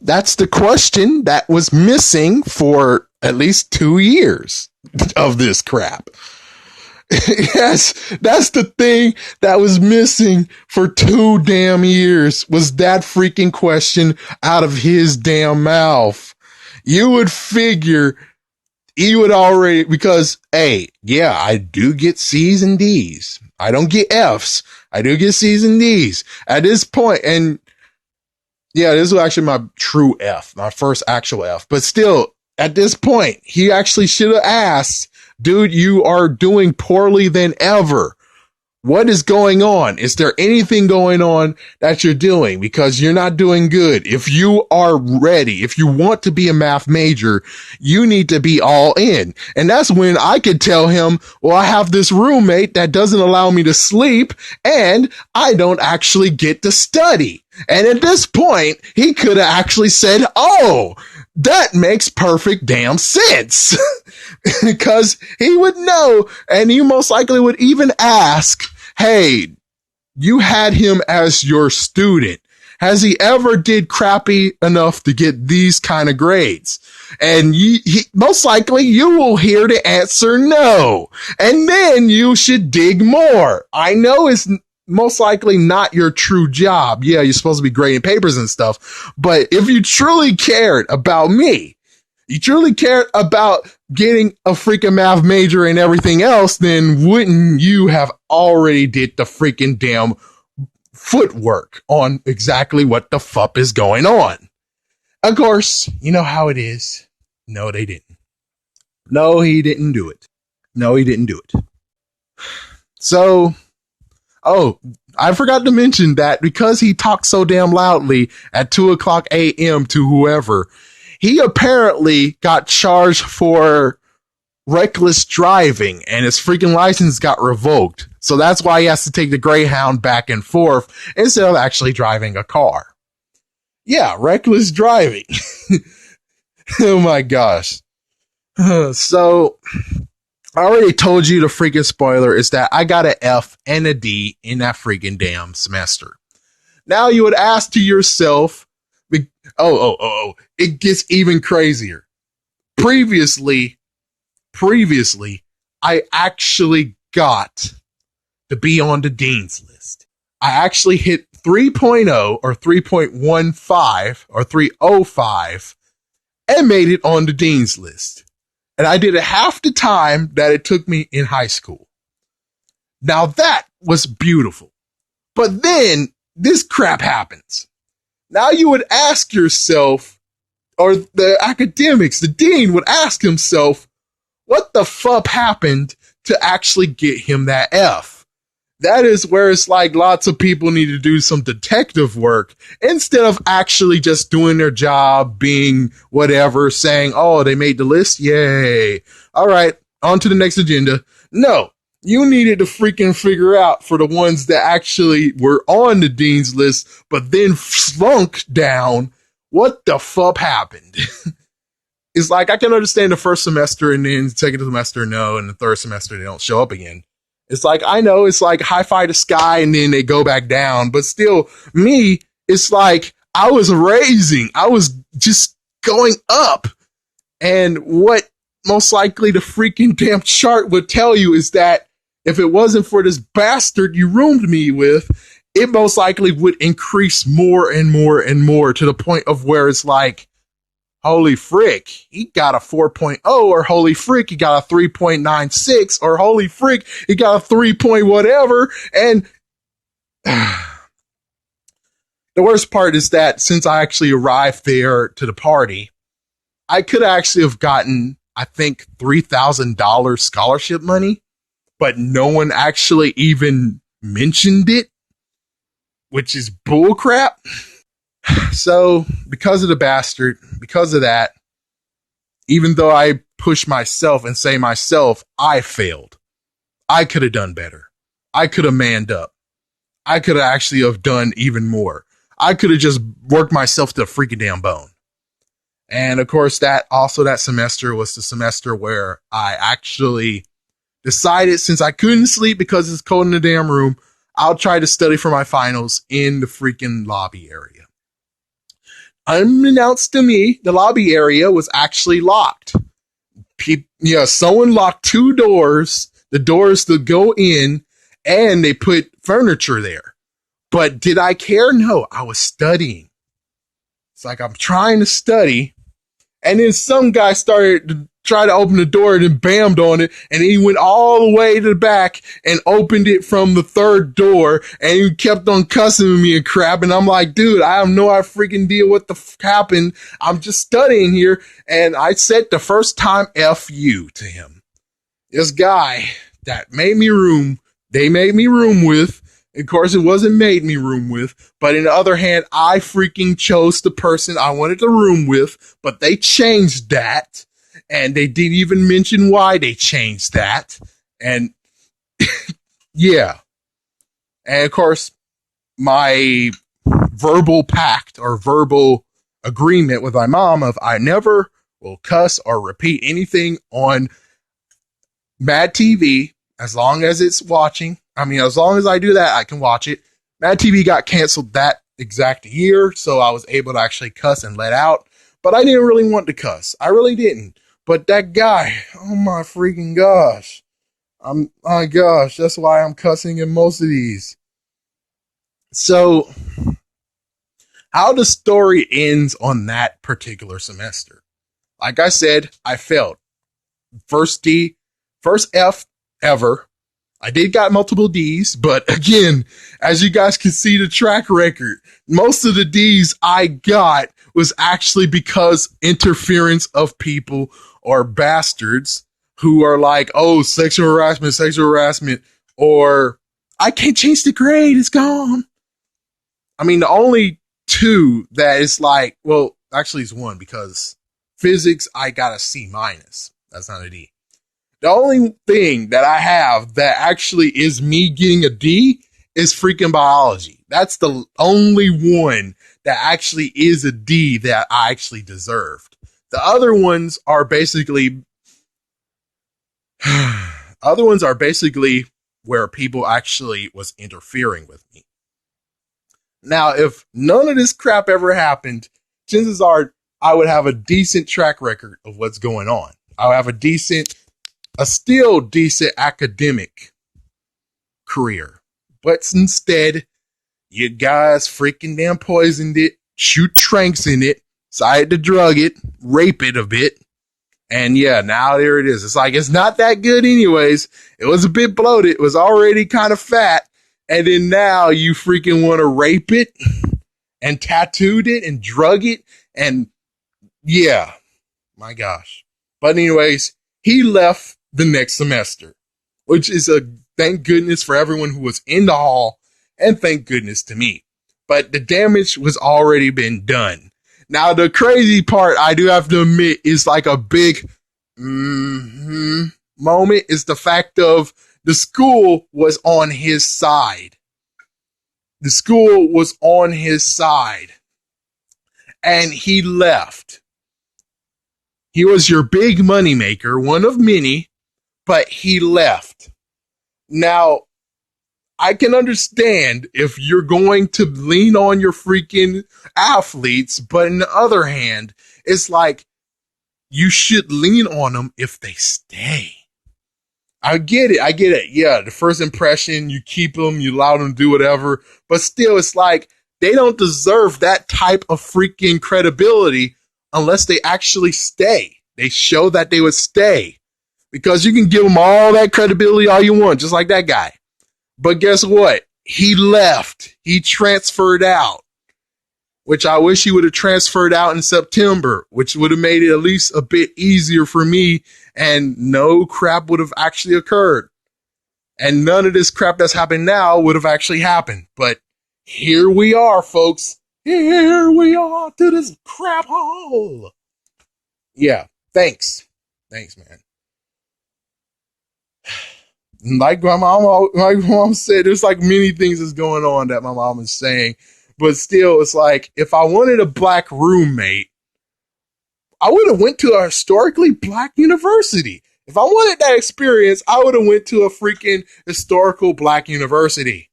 That's the question that was missing for at least 2 years of this crap. Yes, that's the thing that was missing for 2 damn years was that freaking question out of his damn mouth. You would figure he would already, because, hey, yeah, I do get C's and D's. I don't get F's. I do get C's and D's at this point. And yeah, this was actually my true F, my first actual F. But still, at this point, he actually should have asked, dude, you are doing poorly than ever. What is going on? Is there anything going on that you're doing? Because you're not doing good. If you are ready, if you want to be a math major, you need to be all in. And that's when I could tell him, well, I have this roommate that doesn't allow me to sleep and I don't actually get to study. And at this point, he could have actually said, oh, that makes perfect damn sense. Because he would know, and he most likely would even ask, hey, you had him as your student. Has he ever did crappy enough to get these kind of grades? And most likely you will hear the answer no. And then you should dig more. I know it's most likely not your true job. Yeah, you're supposed to be grading papers and stuff. But if you truly cared about me, you truly cared about getting a freaking math major and everything else, then wouldn't you have already did the freaking damn footwork on exactly what the fuck is going on? Of course, you know how it is. No, they didn't. No, he didn't do it. No, he didn't do it. So, oh, I forgot to mention that because he talked so damn loudly at 2:00 a.m. to whoever, he apparently got charged for reckless driving and his freaking license got revoked. So that's why he has to take the Greyhound back and forth instead of actually driving a car. Yeah, reckless driving. Oh my gosh. So I already told you the freaking spoiler is that I got an F and a D in that freaking damn semester. Now you would ask to yourself, it gets even crazier. Previously, I actually got to be on the dean's list. I actually hit 3.0 or 3.15 or 305 and made it on the dean's list. And I did it half the time that it took me in high school. Now that was beautiful. But then this crap happens. Now you would ask yourself, or the academics, the dean would ask himself, what the fuck happened to actually get him that F? That is where it's like lots of people need to do some detective work instead of actually just doing their job, being whatever, saying, oh, they made the list. Yay. All right. On to the next agenda. No, you needed to freaking figure out for the ones that actually were on the dean's list, but then slunk down, what the fuck happened? It's like, I can understand the first semester and then the second semester, no, and the third semester, they don't show up again. It's like, I know it's like high five the sky and then they go back down, but still, me, it's like I was just going up. And what most likely the freaking damn chart would tell you is that if it wasn't for this bastard you roomed me with, it most likely would increase more and more and more to the point of where it's like, holy frick, he got a 4.0, or holy frick, he got a 3.96, or holy frick, he got a 3 point whatever. And the worst part is that since I actually arrived there to the party, I could actually have gotten, I think, $3,000 scholarship money, but no one actually even mentioned it, which is bullcrap. So, because of the bastard, because of that, even though I push myself and say myself, I failed. I could have done better. I could have manned up. I could have actually have done even more. I could have just worked myself to the freaking damn bone. And of course, that semester was the semester where I actually decided, since I couldn't sleep because it's cold in the damn room, I'll try to study for my finals in the freaking lobby area. unbeknownst to me, the lobby area was actually locked. Someone locked two doors, the doors to go in, and they put furniture there. But did I care? No, I was studying. It's like I'm trying to study, and then some guy started to try to open the door and then bammed on it, and he went all the way to the back and opened it from the third door, and he kept on cussing me and crap, and I'm like, dude, I have no freaking idea what the happened. I'm just studying here, and I said the first time F you to him. This guy that made me room, they made me room with, of course, it wasn't made me room with, but on the other hand, I freaking chose the person I wanted to room with, but they changed that, and they didn't even mention why they changed that, and yeah. And of course, my verbal pact or verbal agreement with my mom of I never will cuss or repeat anything on Mad TV as long as it's watching. I mean, as long as I do that, I can watch it. Mad TV got canceled that exact year, so I was able to actually cuss and let out. But I didn't really want to cuss. I really didn't. But that guy, oh my freaking gosh. My gosh, that's why I'm cussing in most of these. So, how the story ends on that particular semester. Like I said, I failed. First F ever. I did got multiple D's, but again, as you guys can see the track record, most of the D's I got was actually because interference of people or bastards who are like, oh, sexual harassment, or I can't change the grade, it's gone. I mean, the only two that is like, well, actually it's one because physics, I got a C minus. That's not a D. The only thing that I have that actually is me getting a D is freaking biology. That's the only one that actually is a D that I actually deserved. The other ones are basically, where people actually was interfering with me. Now, if none of this crap ever happened, chances are I would have a decent track record of what's going on. I'll have a still decent academic career. But instead, you guys freaking damn poisoned it, shoot tranks in it, decided to drug it, rape it a bit, and yeah, now there it is. It's like, it's not that good anyways. It was a bit bloated. It was already kind of fat. And then now you freaking want to rape it and tattooed it and drug it. And yeah, my gosh. But anyways, he left the next semester, which is a thank goodness for everyone who was in the hall, and thank goodness to me. But the damage was already been done. Now, the crazy part, I do have to admit, is like a big moment, is the fact of the school was on his side. The school was on his side. And he left. He was your big moneymaker, one of many, but he left. Now, I can understand if you're going to lean on your freaking athletes, but on the other hand, it's like you should lean on them if they stay. I get it. Yeah, the first impression, you keep them, you allow them to do whatever, but still, it's like they don't deserve that type of freaking credibility unless they actually stay. They show that they would stay, because you can give them all that credibility all you want, just like that guy. But guess what? He left. He transferred out, which I wish he would have transferred out in September, which would have made it at least a bit easier for me, and no crap would have actually occurred. And none of this crap that's happening now would have actually happened. But here we are, folks. Here we are to this crap hole. Yeah, thanks. Thanks, man. Like my mom said, there's like many things that's going on that my mom is saying, but still, it's like, if I wanted a black roommate, I would have went to a historically black university. If I wanted that experience, I would have went to a freaking historical black university.